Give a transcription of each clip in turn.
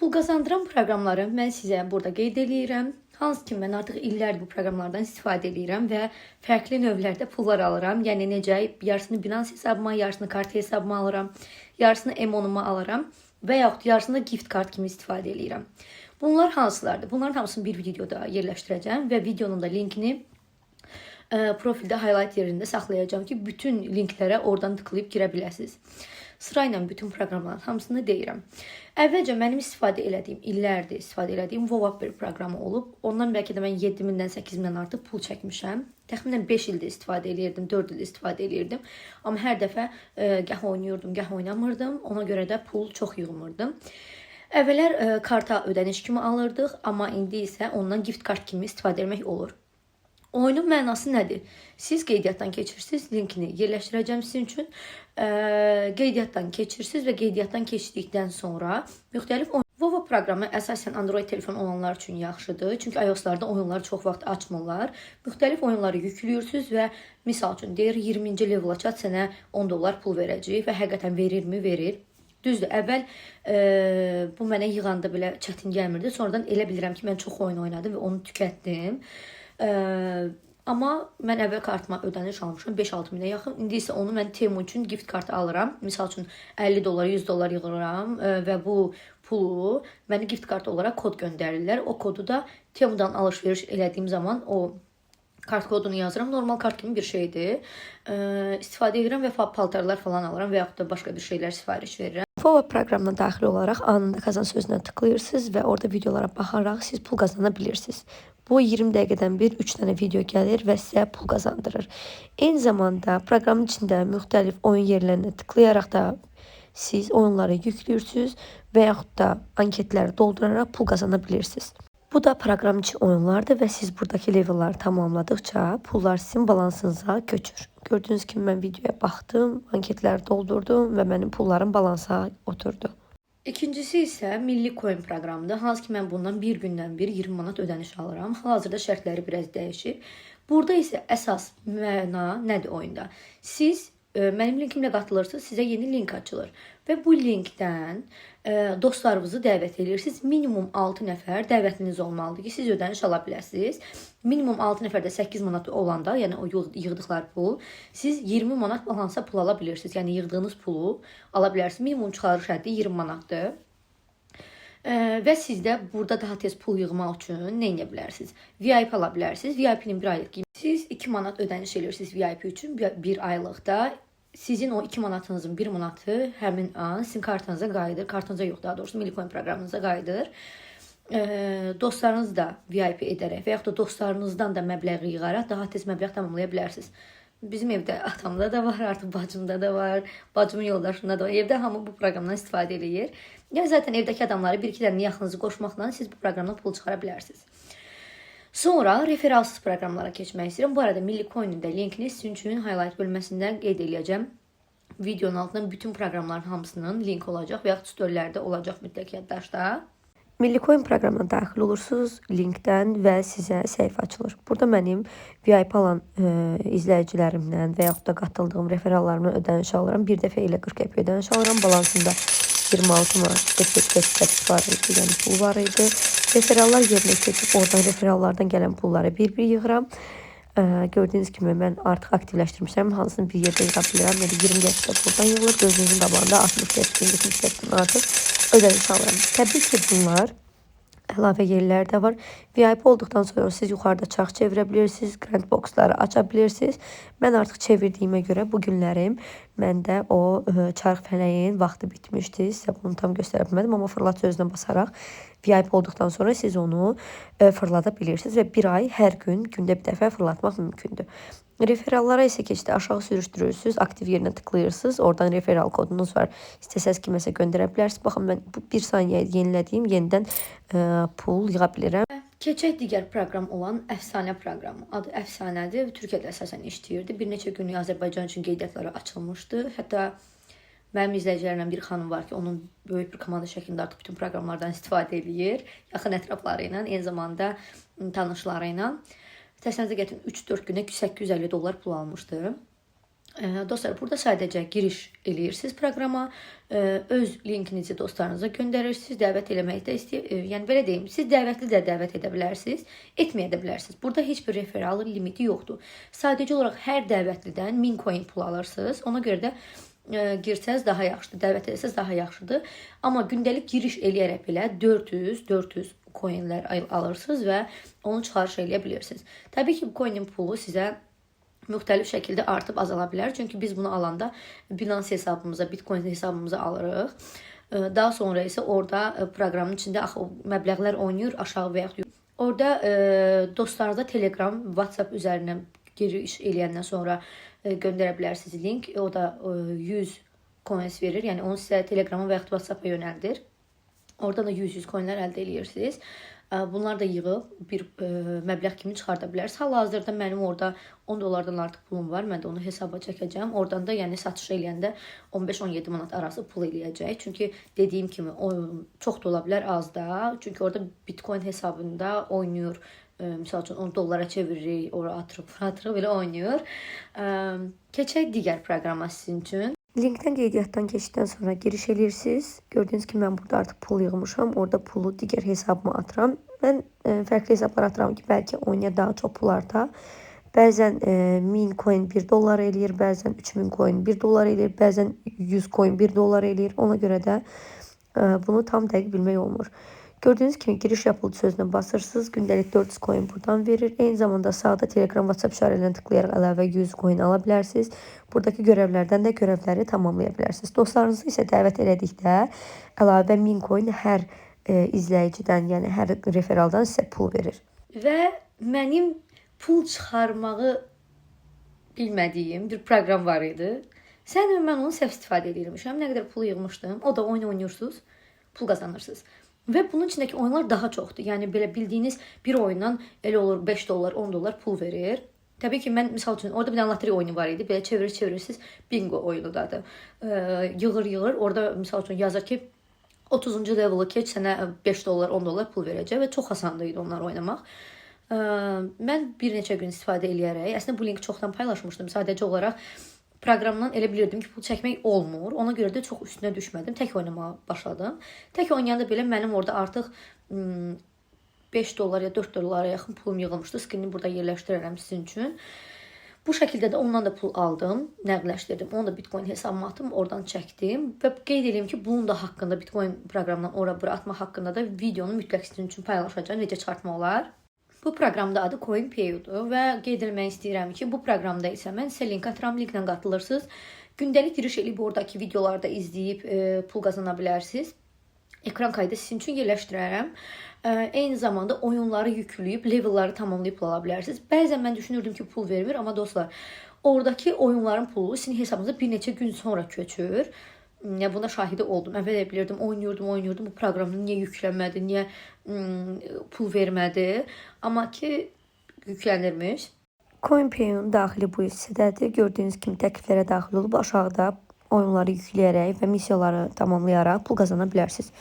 Pul qazandıran proqramları mən sizə burada qeyd edirəm. Hansı ki, mən artıq illərdir bu proqramlardan istifadə edirəm və fərqli növlərdə pullar alıram. Yəni necə, yarısını Binance hesabıma, yarısını kart hesabıma alıram, yarısını M10-uma alıram və yaxud yarısını gift kart kimi istifadə edirəm. Bunlar hansılardır? Bunların hamısını bir videoda yerləşdirəcəm və videonun da linkini profildə highlight yerində saxlayacağım ki, bütün linklərə oradan tıklayıb girə biləsiniz. Sırayla bütün proqramların hamısını deyirəm. Əvvəlcə mənim istifadə elədiyim, illərdir istifadə elədiyim Vovap bir proqramı olub. Ondan bəlkə də mən 7000-dən 8000-dən artıq pul çəkmişəm. Təxminən 5 ildir istifadə eləyirdim, 4 ildir istifadə eləyirdim. Amma hər dəfə gah oynayırdım, gah oynamırdım. Ona görə də pul çox yığmırdım. Əvvəllər karta ödəniş kimi alırdıq, amma indi isə ondan gift kart kimi istifadə etmək olur. Oyunun mənası nədir? Siz qeydiyyatdan keçirsiniz, linkini yerləşdirəcəm sizin üçün. Qeydiyyatdan keçirsiniz və qeydiyyatdan keçdikdən sonra müxtəlif oyun... Vovo proqramı əsasən Android telefon olanlar üçün yaxşıdır. Çünki iOS-larda oyunları çox vaxt açmırlar. Müxtəlif oyunları yüklüyorsunuz və misal üçün deyir 20-ci level'a çat sənə $10 pul verəcək və həqiqətən verirmi? Verir. Düzdür, əvvəl bu mənə yığanda belə çətin gəlmirdi. Sonradan elə bilirəm ki, mən çox oyun oynadım və onu tükətdim. Amma mən əvvəl kartıma ödəniş almışam 5-6 minə yaxın. İndi isə onu mən Temu üçün gift kartı alıram. Misal üçün $50, $100 yığıram və bu pulu mənə gift kart olaraq kod göndərirlər. O kodu da Temudan alış-veriş elədiyim zaman o kart kodunu yazıram. Normal kart kimi bir şeydir. İstifadə edirəm və paltarlar falan alıram və yaxud da başqa bir şeylər sifariş verirəm. Vova proqramına daxil olaraq anında kazan sözünə tıklayırsınız və orada videolara baxaraq siz pul qazana bilirsiniz. Bu 20 dəqiqədən bir 3 dənə video gəlir və sizə pul qazandırır. Eyni zamanda proqramın içində müxtəlif oyun yerlərinə tıklayaraq da siz oyunları yüklüyorsunuz və yaxud da anketləri dolduraraq pul qazana bilirsiniz. Bu da proqram içi oyunlardır və siz buradakı levelləri tamamladıkça pullar sizin balansınıza köçür. Gördüyünüz kimi mən videoya baxdım, anketləri doldurdum və mənim pullarım balansa oturdu. İkincisi isə Milli Coin proqramıdır. Hansı ki, mən bundan bir gündən bir 20 manat ödəniş alıram. Hal-hazırda şərtləri biraz dəyişib. Burada isə əsas məna nədir oyunda? Siz mənim linkimlə qatılırsınız, sizə yeni link açılır. Və bu linkdən dostlarınızı dəvət edirsiniz. Minimum 6 nəfər dəvətiniz olmalıdır ki, siz ödəniş ala biləsiniz. Minimum 6 nəfərdə 8 manat olanda, yəni o yığdıqları pul, siz 20 manat balansa pul ala bilirsiniz. Yəni yığdığınız pulu ala bilərsiniz. Minimum çıxarış həddi 20 manatdır. Və siz də burada daha tez pul yığmaq üçün nə edə bilərsiniz? VIP ala bilərsiniz. VIP-nin bir aylıq qiymətini siz 2 manat ödəniş edirsiniz VIP üçün bir aylıqda. Sizin o 2 manatınızın 1 manatı həmin an sizin kartınıza qayıdır. Kartınıza yox, daha doğrusu Milli Coin proqramınıza qayıdır. Dostlarınız da VIP edərək və yaxud da dostlarınızdan da məbləği yığaraq daha tez məbləğ tamamlaya bilərsiniz. Bizim evdə atamda da var, artıq bacımda da var, bacımın yoldaşında da var. Evdə hamı bu proqramdan istifadə edir. Yəni zaten evdəki adamları 1-2 dənə yaxınızı qoşmaqla siz bu proqramdan pul çıxara bilərsiniz. Sonra referalsız proqramlara keçmək istəyirəm. Bu arada Milli Coin'in də linkini sizin üçün highlight bölməsində qeyd edəcəm. Videonun altından bütün proqramların hamısının link olacaq və yaxud storylərdə olacaq mütləq yaddaşda. Milli Coin proqramına daxil olursunuz linkdən və sizə səhifə açılır. Burada mənim VIP alan izləyicilərimdən və yaxud da qatıldığım referallarımdan ödəniş alıram. Bir dəfə ilə 40 qəpik ödəniş alıram. Balansında 26 manat 45 var idi, yəni pul var idi. Referallar yerinə keçib oradan referallardan gələn pulları bir-bir yığıram. Gördüyünüz kimi mən artıq aktivləşdirmişəm. Hansını bir yerdə yığa bilirəm. Yəni 20 qəpik buradan yığılır. Gözünüzün qabağında 60 qəpik, 70 qəpik artıq ödəniş alıram. Təbii ki, bunlar əlavə yerlər də var. VIP olduqdan sonra siz yuxarıda çarx çevirə bilirsiniz, grant boxları aça bilirsiniz. Mən artıq çevirdiyimə görə bu günlərim məndə o çarx fələyin vaxtı bitmişdi. Sizə bunu tam göstərə bilmədim, amma fırlat sözünə basaraq VIP olduqdan sonra siz onu fırlada bilirsiniz və bir ay hər gün gündə bir dəfə fırlatmaq mümkündür. Referallara isə keçdi, aşağı sürüşdürürsünüz, aktiv yerinə tıklayırsınız. Oradan referal kodunuz var. İstəsəz kiməsə göndərə bilərsiniz. Baxın, mən bu 1 saniyə yenilədiyim yenidən pul yığa bilirəm. Keçək digər proqram olan Əfsanə proqramı. Adı Əfsanədir. Türkiyədə əsasən işləyirdi. Bir neçə günlük Azərbaycan üçün qeydiyyatları açılmışdı. Hətta mənim izləyicilərimdən bir xanım var ki, onun böyük bir komanda şəklində artıq bütün proqramlardan istifadə edir. Yaxın ətrafları ilə, eyni zamanda tanışları ilə. Təsəvvürünüzə gətirin, 3-4 günə $850 pul almışdı. Dostlar, burada sadəcə giriş eləyirsiniz proqrama, öz linkinizi dostlarınıza göndərirsiniz, dəvət eləmək də yəni belə deyim, siz dəvətli də dəvət edə bilərsiniz, etməyə də bilərsiniz. Burada heç bir referral limiti yoxdur. Sadəcə olaraq hər dəvətlidən 1000 coin pul alırsınız. Ona görə də girsəz daha yaxşıdır, dəvət etsəz daha yaxşıdır. Amma gündəlik giriş eləyərək belə 400 coinlər alırsınız və onu çıxarış eləyə bilirsiniz. Təbii ki, bu coinin pulu sizə müxtəlif şəkildə artıb azala bilər. Çünki biz bunu alanda Binance hesabımıza, Bitcoin hesabımıza alırıq. Daha sonra isə orada proqramın içində axı məbləğlər oynayır aşağı və yaxud yuxarı. Orada dostlarınıza Telegram, WhatsApp üzərindən giriş eləyəndən sonra göndərə bilərsiniz link. O da 100 coins verir. Yəni onu sizə Telegrama və yaxud WhatsApp-a yönəldir. Orada da 100 coinlər əldə edirsiniz. Bunlar da yığıb bir məbləğ kimi çıxarda bilərsiniz. Hal-hazırda mənim orada 10 dollardan artıq pulum var. Mən də onu hesaba çəkəcəm. Oradan da yəni satış eləyəndə 15-17 manat arası pul eləyəcək. Çünki dediyim kimi çox da ola bilər, az da. Çünki orada Bitcoin hesabında oynayır. Misal üçün 10 dollara çeviririk, ora atırıq, belə oynayır. Keçək digər proqrama sizin üçün. Linkdən qeydiyyatdan keçdikdən sonra giriş edirsiniz. Gördüyünüz kimi mən burada artıq pul yığmışam. Orada pulu digər hesabıma atıram. Mən fərqli hesablar atıram ki, bəlkə oynaya daha çox pul arta. Bəzən 1000 coin 1 dollar eləyir, bəzən 3000 coin 1 dollar eləyir, bəzən 100 coin 1 dollar eləyir. Ona görə də bunu tam dəqiq bilmək olmur. Gördüyünüz kimi giriş yapıldı sözünə basırsınız. Gündəlik 400 coin buradan verir. Eyni zamanda sağda Telegram, WhatsApp işarələrini tıklayaraq əlavə 100 coin ala bilərsiniz. Buradakı görevlərdən də görevləri tamamlaya bilərsiniz. Dostlarınızı isə dəvət elədikdə əlavə 1000 coin hər izləyicidən, yəni hər referaldan sizə pul verir. Və mənim pul çıxarmağı bilmədiyim bir proqram var idi. Mən onu səhv istifadə edirmişəm. Nə qədər pul yığmışdım. O da oyun oynayırsınız, pul qazanırsınız. Və bunun içindəki oyunlar daha çoxdur. Yəni belə bildiyiniz bir oyundan elə olur 5 dollar, 10 dollar pul verir. Təbii ki, mən misal üçün orada bir dənə lotereya oyunu var idi. Belə çevirirsiniz, bingo oyunudadır. Yığır. Orada misal üçün yazır ki, 30-cu level'ı keç, sənə 5 dollar, 10 dollar pul verəcək və çox asandır idi onları oynamaq. Mən bir neçə gün istifadə eləyərək, əslində bu linki çoxdan paylaşmışdım. Sadəcə olaraq proqramdan elə bilirdim ki, pul çəkmək olmur. Ona görə də çox üstünə düşmədim. Tək oynamağa başladım. Tək oynayanda belə mənim orada artıq 5 dollar ya 4 dollara yaxın pulum yığılmışdı. Screen-i burada yerləşdirərəm sizin üçün. Bu şəkildə də ondan da pul aldım, nəqləşdirdim. Onu da Bitcoin hesabıma atdım, oradan çəkdim. Və qeyd edeyim ki, bunun da haqqında Bitcoin proqramından ora-bura atmaq haqqında da videonu mütləq sizin üçün paylaşacağam. Necə çıxartmaq olar? Bu proqramda adı CoinPay-dir və qeyd etmək istəyirəm ki, bu proqramda isə mən sizə link atıram, linklə qatılırsınız. Gündəlik giriş edib oradakı videolarda izləyib pul qazana bilərsiniz. Ekran kaydı sizin üçün yerləşdirərəm. Eyni zamanda oyunları yükləyib, levelləri tamamlayıb pul ala bilərsiniz. Bəzən mən düşünürdüm ki, pul vermir, amma dostlar, oradakı oyunların pulu sizin hesabınıza bir neçə gün sonra köçür. Buna şahidi oldum. Əvvəl bilirdim, oynuyordum. Bu proqramı niyə yüklənmədi, niyə pul vermədi. Amma ki, yüklənirmiş. CoinPay-in daxili bu hissədədir. Gördüyünüz kimi təkliflərə daxil olub aşağıda oyunları yükləyərək və missiyaları tamamlayaraq pul qazana bilərsiniz.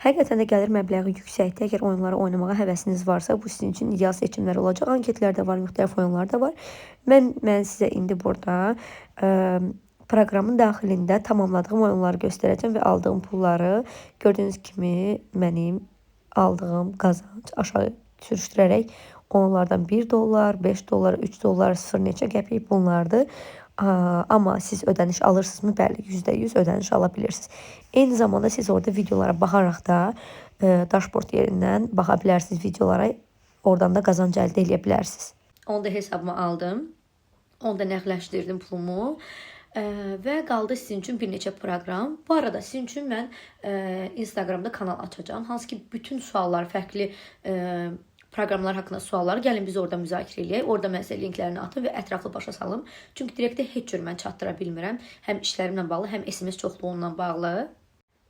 Həqiqətən də gəlir məbləği yüksəkdir. Əgər oyunları oynamağa həvəsiniz varsa, bu sizin üçün ideal seçimlər olacaq. Anketlər də var, müxtəlif oyunlar da var. Mən sizə indi burada proqramın daxilində tamamladığım oyunları göstərəcəm və aldığım pulları gördüyünüz kimi mənim aldığım qazanc aşağı sürüşdürərək onlardan 1 dollar, 5 dollar, 3 dollar, 0 neçə qəpik bunlardır. Amma siz ödəniş alırsınızmı? Bəli, %100 ödəniş ala bilirsiniz. Eyni zamanda siz orada videolara baxaraq da dashboard yerindən baxa bilərsiniz videolara. Oradan da qazanc əldə edə bilərsiniz. Onu da hesabıma aldım. Onu da nəqləşdirdim pulumu. Və qaldı sizin üçün bir neçə proqram. Bu arada sizin üçün mən Instagramda kanal açacağım. Hansı ki bütün suallar, fərqli proqramlar haqqında sualları gəlin biz orada müzakirə eləyək. Orada mən sizə linklərini atım və ətraflı başa salım. Çünki direktdə heç cür mən çatdıra bilmirəm. Həm işlərimlə bağlı, həm SMS çoxluğundan bağlı.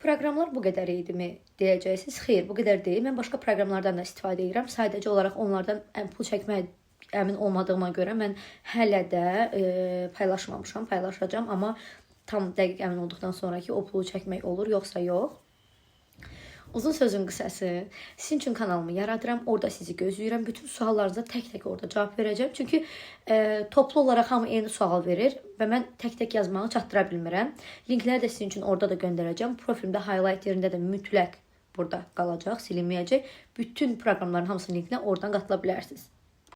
Proqramlar bu qədər idimi deyəcəksiniz? Xeyr, bu qədər deyil. Mən başqa proqramlardan da istifadə edirəm. Sadəcə olaraq onlardan pul çəkmək əmin olmadığıma görə mən hələ də paylaşmamışam, paylaşacağam. Amma tam dəqiq əmin olduqdan sonra ki, o pulu çəkmək olur, yoxsa yox. Uzun sözün qısası, sizin üçün kanalımı yaradıram. Orada sizi gözləyirəm. Bütün suallarınıza tək-tək orada cavab verəcəm. Çünki toplu olaraq hamı eyni sual verir və mən tək-tək yazmağı çatdıra bilmirəm. Linkləri də sizin üçün orada da göndərəcəm. Profilimdə highlight yerində də mütləq burada qalacaq, silinməyəcək. Bütün proqramların hamısının linkinə oradan qatıla bilərsiniz.